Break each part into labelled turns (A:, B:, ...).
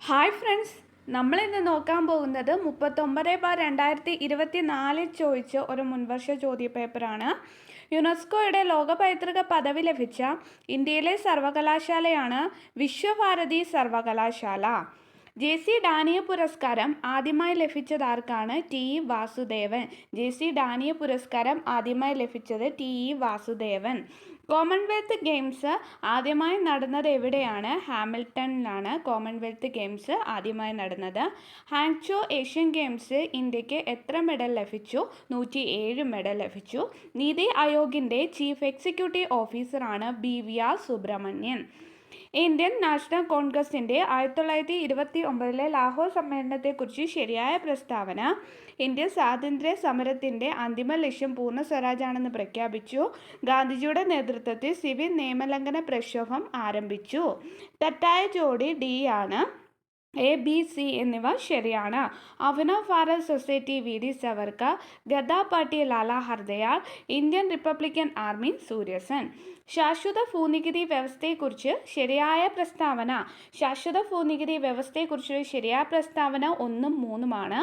A: Hi friends, നമ്മളിന്ന് നോക്കാൻ പോകുന്നത് 39/2024 ചോദിച്ച ഒരു മുൻവർഷ ചോദ്യപേപ്പറാണ്. യുനെസ്കോയുടെ ലോക പൈതൃക പദവി ലഭിച്ച ഇന്ത്യയിലെ സർവകലാശാലയാണ് വിശ്വഭാരതി സർവകലാശാല. ജെ.സി. ഡാനിയൽ പുരസ്കാരം ആദ്യമായി ലഭിച്ചതാർക്കാണ്? ടി.ഇ. വാസുദേവൻ. ജെ.സി. ഡാനിയൽ പുരസ്കാരം ആദ്യമായി ലഭിച്ചത് ടി.ഇ. വാസുദേവൻ. കോമൺവെൽത്ത് ഗെയിംസ് ആദ്യമായി നടന്നത് എവിടെയാണ്? ഹാമിൽട്ടണിലാണ് കോമൺവെൽത്ത് ഗെയിംസ് ആദ്യമായി നടന്നത്. ഹാങ്ചോ ഏഷ്യൻ ഗെയിംസ് ഇന്ത്യക്ക് എത്ര മെഡൽ ലഭിച്ചു? 107 മെഡൽ ലഭിച്ചു. നീതി ആയോഗിൻ്റെ ചീഫ് എക്സിക്യൂട്ടീവ് ഓഫീസറാണ് ബി.വി.ആർ. സുബ്രഹ്മണ്യൻ. ഇന്ത്യൻ നാഷണൽ കോൺഗ്രസിൻ്റെ 1929 ലാഹോർ സമ്മേളനത്തെക്കുറിച്ച് ശരിയായ പ്രസ്താവന. ഇന്ത്യൻ സ്വാതന്ത്ര്യ സമരത്തിൻ്റെ അന്തിമ ലക്ഷ്യം പൂർണ്ണ സ്വരാജാണെന്ന് പ്രഖ്യാപിച്ചു. ഗാന്ധിജിയുടെ നേതൃത്വത്തിൽ സിവിൽ നിയമലംഘന പ്രക്ഷോഭം ആരംഭിച്ചു. തെറ്റായ ജോഡി ഡി ആണ്. എ, ബി, സി എന്നിവ ശരിയാണ്. Abhinav Bharat society V D Savarkar, ഗദാ party Lala Hardayal, Indian Republican Army Surya Sen. ശാശ്വത ഭൂനികുതി വ്യവസ്ഥയെക്കുറിച്ച് ശരിയായ പ്രസ്താവന. ശാശ്വത ഭൂനികുതി വ്യവസ്ഥയെക്കുറിച്ച് ശരിയായ പ്രസ്താവന 1ഉം 3ഉമാണ്.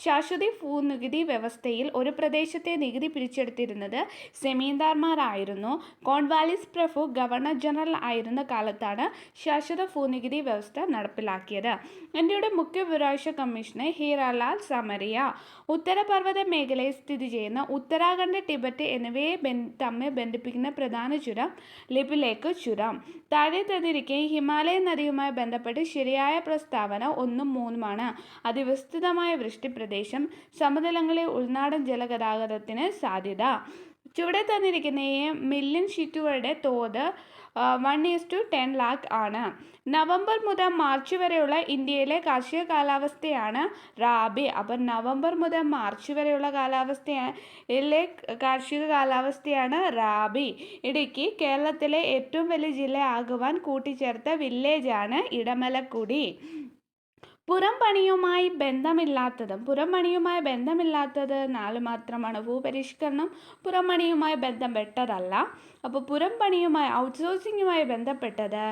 A: ശാശ്വത ഭൂനികുതി വ്യവസ്ഥയിൽ ഒരു പ്രദേശത്തെ നികുതി പിടിച്ചെടുത്തിരുന്നത് സെമീന്ദാർമാരായിരുന്നു. കോൺവാലിസ് പ്രഭു ഗവർണർ ജനറൽ ആയിരുന്ന കാലത്താണ് ശാശ്വത ഭൂനികുതി വ്യവസ്ഥ നടപ്പിലാക്കിയത്. ഇന്ത്യയുടെ മുഖ്യ ഭൂരിപക്ഷ കമ്മീഷണർ ഹീരാലാൽ സമരിയ. ഉത്തരപർവ്വത മേഖലയിൽ സ്ഥിതി ചെയ്യുന്ന ഉത്തരാഖണ്ഡ്, ടിബറ്റ് എന്നിവയെ തമ്മിൽ ബന്ധിപ്പിക്കുന്ന പ്രധാന ചുരം ലിപുലേഖ് ചുരം. താഴെ തന്നിരിക്കുന്ന ഹിമാലയൻ നദിയുമായി ബന്ധപ്പെട്ട് ശരിയായ പ്രസ്താവന 1ഉം 3ഉമാണ്. അതിവിസ്തൃതമായ വൃഷ്ടിപ്രദേശം, സമതലങ്ങളിൽ ഉൾനാടൻ ജലഗതാഗതത്തിന് സാധ്യത. ചുവടെ തന്നിരിക്കുന്ന മില്യൺ ഷീറ്റുകളുടെ തോത് 1:10 lakh ആണ്. നവംബർ മുതൽ മാർച്ച് വരെയുള്ള ഇന്ത്യയിലെ കാർഷിക കാലാവസ്ഥയാണ് റാബി. അപ്പം നവംബർ മുതൽ മാർച്ച് വരെയുള്ള കാർഷിക കാലാവസ്ഥയാണ് റാബി. ഇടുക്കി കേരളത്തിലെ ഏറ്റവും വലിയ ജില്ലയാകുവാൻ കൂട്ടിച്ചേർത്ത വില്ലേജാണ് ഇടമലക്കുടി. പുറംപണിയുമായി ബന്ധമില്ലാത്തത് 4 മാത്രമാണ്. ഭൂപരിഷ്കരണം പുറംപണിയുമായി ബന്ധപ്പെട്ടതല്ല. അപ്പോൾ പുറംപണിയുമായി ഔട്ട്സോഴ്സിങ്ങുമായി ബന്ധപ്പെട്ടത്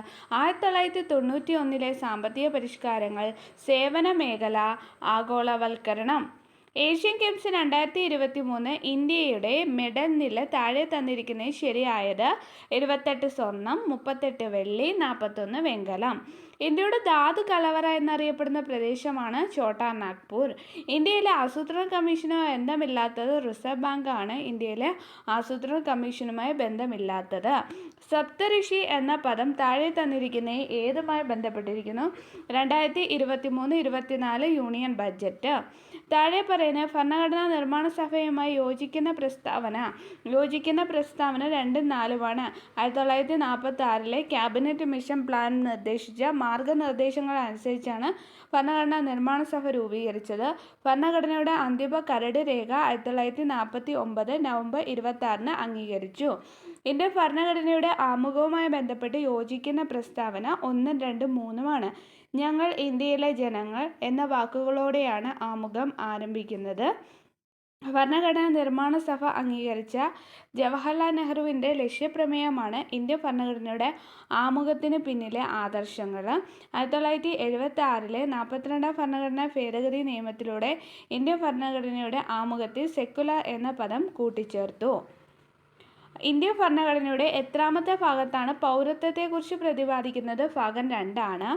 A: 1991 സാമ്പത്തിക പരിഷ്കാരങ്ങൾ, സേവന മേഖല, ആഗോളവൽക്കരണം. ഏഷ്യൻ ഗെയിംസ് 2023 ഇന്ത്യയുടെ മെഡൽ നില താഴെ തന്നിരിക്കുന്നത് ശരിയായത്: 28 സ്വർണം, 38 വെള്ളി, 41 വെങ്കലം. ഇന്ത്യയുടെ ധാതു കലവറ എന്നറിയപ്പെടുന്ന പ്രദേശമാണ് ഛോട്ടാ നാഗ്പൂർ. ഇന്ത്യയിലെ ആസൂത്രണ കമ്മീഷനുമായി ബന്ധമില്ലാത്തത് റിസർവ് ബാങ്ക് ആണ്. ഇന്ത്യയിലെ ആസൂത്രണ കമ്മീഷനുമായി ബന്ധമില്ലാത്തത്. സപ്തഋഷി എന്ന പദം താഴെ തന്നിരിക്കുന്ന ഏതുമായി ബന്ധപ്പെട്ടിരിക്കുന്നു? 2023-24 യൂണിയൻ ബഡ്ജറ്റ്. താഴെ പറയുന്ന ഭരണഘടനാ നിർമ്മാണ സഭയുമായി യോജിക്കുന്ന പ്രസ്താവന 2ഉം 4ഉമാണ്. 1946 ക്യാബിനറ്റ് മിഷൻ പ്ലാൻ നിർദ്ദേശിച്ച മാർഗനിർദ്ദേശങ്ങൾ അനുസരിച്ചാണ് ഭരണഘടനാ നിർമ്മാണ സഭ രൂപീകരിച്ചത്. ഭരണഘടനയുടെ അന്തിമ കരട് രേഖ 1949 നവംബർ 26 അംഗീകരിച്ചു. ഇന്ത്യൻ ഭരണഘടനയുടെ ആമുഖവുമായി ബന്ധപ്പെട്ട് യോജിക്കുന്ന പ്രസ്താവന 1ഉം 2ഉം 3ഉമാണ്. ഞങ്ങൾ ഇന്ത്യയിലെ ജനങ്ങൾ എന്ന വാക്കുകളോടെയാണ് ആമുഖം ആരംഭിക്കുന്നത്. ഭരണഘടനാ നിർമ്മാണ സഭ അംഗീകരിച്ച ജവഹർലാൽ നെഹ്റുവിൻ്റെ ലക്ഷ്യപ്രമേയമാണ് ഇന്ത്യൻ ഭരണഘടനയുടെ ആമുഖത്തിന് പിന്നിലെ ആദർശങ്ങൾ. 1976 42ാം ഭരണഘടനാ ഭേദഗതി നിയമത്തിലൂടെ ഇന്ത്യൻ ഭരണഘടനയുടെ ആമുഖത്തിൽ സെക്കുലർ എന്ന പദം കൂട്ടിച്ചേർത്തു. ഇന്ത്യൻ ഭരണഘടനയുടെ എത്രാമത്തെ ഭാഗത്താണ് പൗരത്വത്തെക്കുറിച്ച് പ്രതിപാദിക്കുന്നത്? ഭാഗം 2 ആണ്.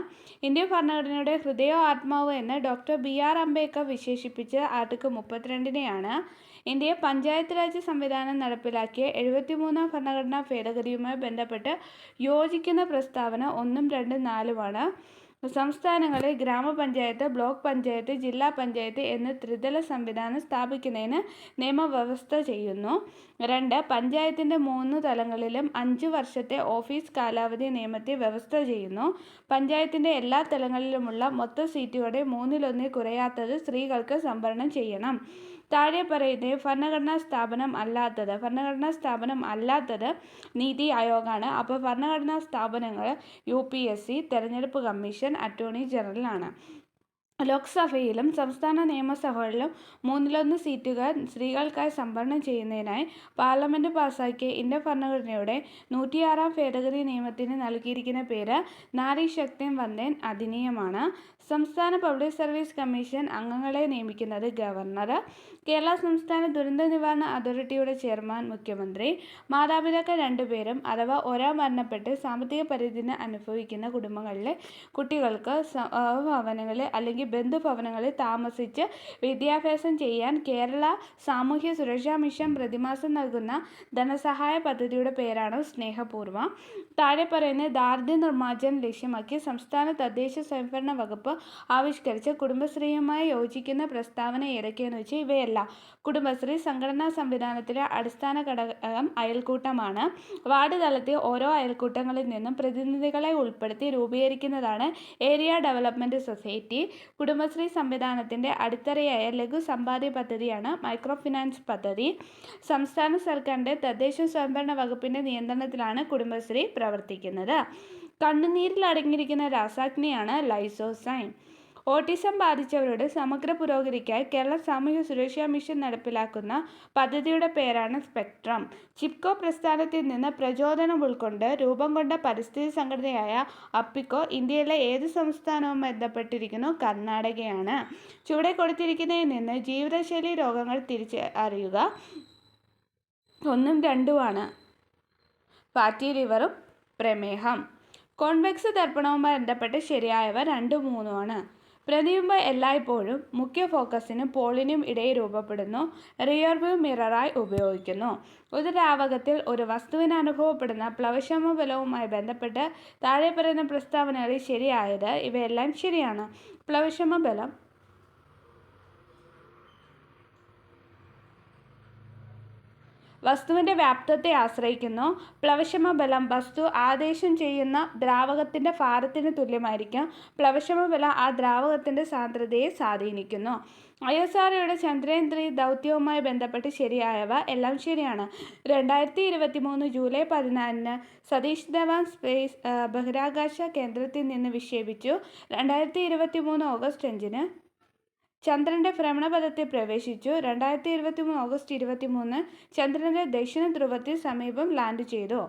A: ഇന്ത്യൻ ഭരണഘടനയുടെ ഹൃദയവും ആത്മാവും എന്ന് ഡോക്ടർ ബി.ആർ. അംബേദ്കർ വിശേഷിപ്പിച്ച ആർട്ടിക്കിൾ 32നെയാണ്. ഇന്ത്യയെ പഞ്ചായത്ത് രാജ് സംവിധാനം നടപ്പിലാക്കിയ 73ാം ഭരണഘടനാ ഭേദഗതിയുമായി ബന്ധപ്പെട്ട് യോജിക്കുന്ന പ്രസ്താവന 1ഉം 2ഉം 4ഉമാണ്. സംസ്ഥാനങ്ങളിൽ ഗ്രാമപഞ്ചായത്ത്, ബ്ലോക്ക് പഞ്ചായത്ത്, ജില്ലാ പഞ്ചായത്ത് എന്ന ത്രിതല സംവിധാനം സ്ഥാപിക്കുന്നതിന് നിയമവ്യവസ്ഥ ചെയ്യുന്നു. 2. പഞ്ചായത്തിൻ്റെ 3 തലങ്ങളിലും 5 വർഷത്തെ ഓഫീസ് കാലാവധി നിയമത്തിൽ വ്യവസ്ഥ ചെയ്യുന്നു. പഞ്ചായത്തിൻ്റെ എല്ലാ തലങ്ങളിലുമുള്ള മൊത്തം സീറ്റുകളുടെ 1/3 കുറയാത്തത് സ്ത്രീകൾക്ക് സംവരണം ചെയ്യണം. താഴെ പറയുന്നത് ഭരണഘടനാ സ്ഥാപനം അല്ലാത്തത് നീതി ആയോഗാണ്. അപ്പോൾ ഭരണഘടനാ സ്ഥാപനങ്ങൾ UPSC, തെരഞ്ഞെടുപ്പ് കമ്മീഷൻ, അറ്റോർണി ജനറലാണ്. ലോക്സഭയിലും സംസ്ഥാന നിയമസഭകളിലും 1/3 സീറ്റുകൾ സ്ത്രീകൾക്കായി സംവരണം ചെയ്യുന്നതിനായി പാർലമെന്റ് പാസാക്കിയ ഇന്ത്യൻ ഭരണഘടനയുടെ 106-ാം ഭേദഗതി നിയമത്തിന് നൽകിയിരിക്കുന്ന പേര് നാരി ശക്തി വന്ദൻ അധിനിയമാണ്. സംസ്ഥാന പബ്ലിക് സർവീസ് കമ്മീഷൻ അംഗങ്ങളെ നിയമിക്കുന്നത് ഗവർണർ. കേരള സംസ്ഥാന ദുരന്ത നിവാരണ അതോറിറ്റിയുടെ ചെയർമാൻ മുഖ്യമന്ത്രി. മാതാപിതാക്കൾ 2 പേരും അഥവാ ഒരാൾ മരണപ്പെട്ട് സാമ്പത്തിക പരിമിതി അനുഭവിക്കുന്ന കുടുംബങ്ങളിലെ കുട്ടികൾക്ക് ഭവനങ്ങളിൽ അല്ലെങ്കിൽ ബന്ധുഭവനങ്ങളിൽ താമസിച്ച് വിദ്യാഭ്യാസം ചെയ്യാൻ കേരള സാമൂഹ്യ സുരക്ഷാ മിഷൻ പ്രതിമാസം നൽകുന്ന ധനസഹായ പദ്ധതിയുടെ പേരാണ് സ്നേഹപൂർവ്വം. താഴെ പറയുന്ന ദാരിദ്ര്യ നിർമ്മാർജ്ജനം ലക്ഷ്യമാക്കി സംസ്ഥാന തദ്ദേശ സ്വയംഭരണ വകുപ്പ് ആവിഷ്കരിച്ച കുടുംബശ്രീയുമായി യോജിക്കുന്ന പ്രസ്താവന ഏതൊക്കെയെന്ന് വെച്ചാൽ ഇവയല്ല. കുടുംബശ്രീ സംഘടനാ സംവിധാനത്തിലെ അടിസ്ഥാന ഘടകം അയൽക്കൂട്ടമാണ്. വാർഡ് തലത്തിൽ ഓരോ അയൽക്കൂട്ടങ്ങളിൽ നിന്നും പ്രതിനിധികളെ ഉൾപ്പെടുത്തി രൂപീകരിക്കുന്നതാണ് ഏരിയ ഡെവലപ്മെന്റ് സൊസൈറ്റി. കുടുംബശ്രീ സംവിധാനത്തിന്റെ അടിത്തറയായ ലഘു സമ്പാദ്യ പദ്ധതിയാണ് മൈക്രോ ഫിനാൻസ് പദ്ധതി. സംസ്ഥാന സർക്കാരിന്റെ തദ്ദേശ സ്വയംഭരണ വകുപ്പിന്റെ നിയന്ത്രണത്തിലാണ് കുടുംബശ്രീ പ്രവർത്തിക്കുന്നത്. കണ്ണുനീരിൽ അടങ്ങിയിരിക്കുന്ന രാസാഗ്നിയാണ് ലൈസോസൈം. ഓട്ടിസം ബാധിച്ചവരുടെ സമഗ്ര പുരോഗതിക്കായി കേരള സാമൂഹ്യ സുരക്ഷാ മിഷൻ നടപ്പിലാക്കുന്ന പദ്ധതിയുടെ പേരാണ് സ്പെക്ട്രം. ചിപ്കോ പ്രസ്ഥാനത്തിൽ നിന്ന് പ്രചോദനം ഉൾക്കൊണ്ട് രൂപം കൊണ്ട പരിസ്ഥിതി സംഘടനയായ അപ്പിക്കോ ഇന്ത്യയിലെ ഏത് സംസ്ഥാനവും ബന്ധപ്പെട്ടിരിക്കുന്നു? കർണാടകയാണ്. ചുവടെ കൊടുത്തിരിക്കുന്നതിൽ നിന്ന് ജീവിതശൈലി രോഗങ്ങൾ തിരിച്ചറിയുക. 1ഉം 2ഉമാണ്. ഫാറ്റി ലിവറും പ്രമേഹം. കോൺവെക്സ് ദർപ്പണവുമായി ബന്ധപ്പെട്ട് ശരിയായവ 2ഉം 3ഉമാണ്. പ്രതിബിംബം എല്ലായ്പ്പോഴും മുഖ്യ ഫോക്കസിനും പോളിനും ഇടയിൽ രൂപപ്പെടുന്നു. റിയർവ്യൂ മിററായി ഉപയോഗിക്കുന്നു. ഒരു ദ്രാവകത്തിൽ ഒരു വസ്തുവിന് അനുഭവപ്പെടുന്ന പ്ലവക്ഷമ ബലവുമായി ബന്ധപ്പെട്ട് താഴെ പറയുന്ന പ്രസ്താവനകളിൽ ശരിയായത് ഇവയെല്ലാം ശരിയാണ്. പ്ലവക്ഷമ ബലം വസ്തുവിൻ്റെ വ്യാപ്തത്തെ ആശ്രയിക്കുന്നു. പ്ലവക്ഷമ ബലം വസ്തു ആദേശം ചെയ്യുന്ന ദ്രാവകത്തിൻ്റെ ഭാരത്തിന് തുല്യമായിരിക്കും. പ്ലവക്ഷമ ബലം ആ ദ്രാവകത്തിൻ്റെ സാന്ദ്രതയെ സ്വാധീനിക്കുന്നു. ISROയുടെ ചന്ദ്രയാൻ 3 ദൗത്യവുമായി ബന്ധപ്പെട്ട് ശരിയായവ എല്ലാം ശരിയാണ്. 2023 ജൂലൈ 14 സതീഷ് ധവാൻ സ്പേസ് ബഹിരാകാശ കേന്ദ്രത്തിൽ നിന്ന് വിക്ഷേപിച്ചു. 2023 ഓഗസ്റ്റ് 5 ചന്ദ്രന്റെ ഭ്രമണപഥത്തിൽ പ്രവേശിച്ചു. 2023 ഓഗസ്റ്റ് 23 ചന്ദ്രന്റെ ദക്ഷിണ ധ്രുവത്തിന് സമീപം ലാൻഡ് ചെയ്തു.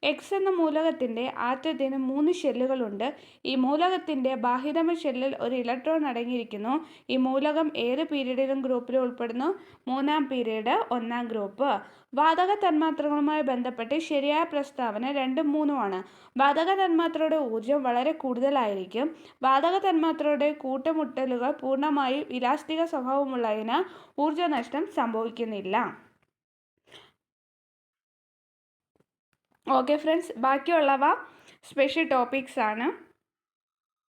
A: എക്സ് എന്ന മൂലകത്തിൻ്റെ ആറ്റത്തിന് 3 ഷെല്ലുകളുണ്ട്. ഈ മൂലകത്തിൻ്റെ ബാഹ്യതമ ഷെല്ലിൽ ഒരു ഇലക്ട്രോൺ അടങ്ങിയിരിക്കുന്നു. ഈ മൂലകം ഏത് പീരീഡിലും ഗ്രൂപ്പിൽ ഉൾപ്പെടുന്നു? 3-ാം പീരീഡ് 1-ാം ഗ്രൂപ്പ്. വാതക തന്മാത്രകളുമായി ബന്ധപ്പെട്ട് ശരിയായ പ്രസ്താവന 2ഉം 3ഉമാണ്. വാതക തന്മാത്രയുടെ ഊർജ്ജം വളരെ കൂടുതലായിരിക്കും. വാതക തന്മാത്രയുടെ കൂട്ടമുട്ടലുകൾ പൂർണ്ണമായും ഇലാസ്തിക സ്വഭാവമുള്ളതിനാൽ ഊർജ്ജനഷ്ടം സംഭവിക്കുന്നില്ല. ഓക്കെ ഫ്രണ്ട്സ്, ബാക്കിയുള്ളവ സ്പെഷ്യൽ ടോപ്പിക്സ് ആണ്.